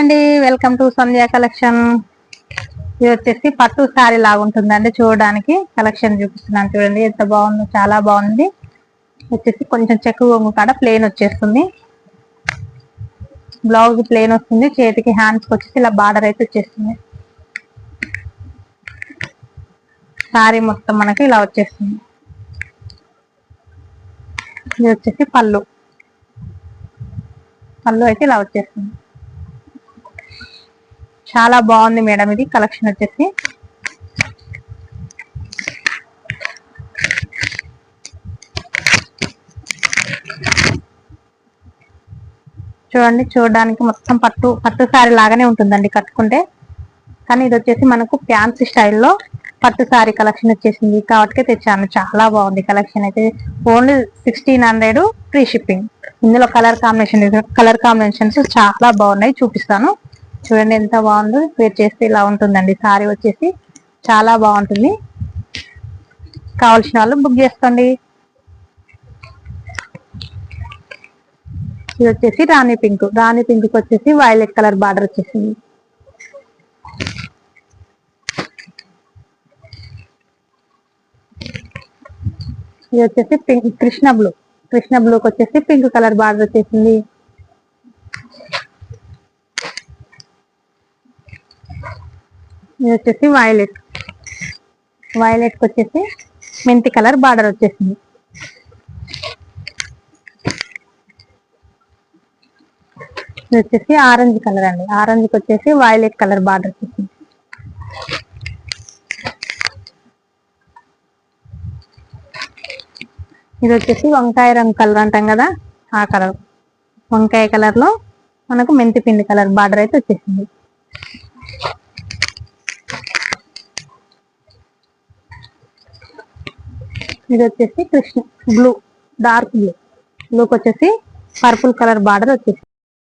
అండి, welcome to Sandhya collection. ఇది వచ్చేసి పట్టు శారీ లాగా ఉంటుందండి. చూడడానికి కలెక్షన్ చూపిస్తున్నాను చూడండి, ఎంత బాగుందో, చాలా బాగుంది. వచ్చేసి కొంచెం చెక్కు కొంగు కాడ ప్లేన్ వచ్చేస్తుంది, బ్లౌజ్ ప్లేన్ వస్తుంది, చేతికి హ్యాండ్స్ వచ్చేసి ఇలా బార్డర్ అయితే వచ్చేస్తుంది. శారీ మొత్తం మనకి ఇలా వచ్చేస్తుంది. ఇది వచ్చేసి పళ్ళు అయితే ఇలా వచ్చేస్తుంది. చాలా బాగుంది మేడం ఇది కలెక్షన్ వచ్చేసి. చూడండి, చూడడానికి మొత్తం పట్టు శారీ లాగానే ఉంటుందండి కట్టుకుంటే. కానీ ఇది వచ్చేసి మనకు ఫ్యాన్సీ స్టైల్లో పట్టు శారీ కలెక్షన్ వచ్చేసింది కాబట్టి తెచ్చాను. చాలా బాగుంది కలెక్షన్ అయితే. Only 1600 free shipping. ఇందులో కలర్ కాంబినేషన్స్ చాలా బాగున్నాయి, చూపిస్తాను చూడండి. ఎంత బాగుందో, వేర్ చేస్తే ఇలా ఉంటుందండి శారీ వచ్చేసి. చాలా బాగుంటుంది, కావాల్సిన వాళ్ళు బుక్ చేసుకోండి. ఇది వచ్చేసి రాణి పింక్ వచ్చేసి వైలెట్ కలర్ బార్డర్ వచ్చేసింది. ఇది వచ్చేసి పింక్ కృష్ణ బ్లూకి వచ్చేసి పింక్ కలర్ బార్డర్ వచ్చేసింది. ఇది వచ్చేసి వైలెట్ వచ్చేసి మెంతి కలర్ బార్డర్ వచ్చేసింది. ఇది వచ్చేసి ఆరెంజ్ కలర్ అండి, ఆరెంజ్కి వచ్చేసి వైలెట్ కలర్ బార్డర్ వచ్చేసింది. ఇది వచ్చేసి వంకాయ రంగు కలర్ అంటాం కదా, ఆ కలర్, వంకాయ కలర్ లో మనకు మెంతి పిండి కలర్ బార్డర్ అయితే వచ్చేసింది. ఇది వచ్చేసి డార్క్ బ్లూకి వచ్చేసి పర్పుల్ కలర్ బార్డర్ వచ్చేసింది.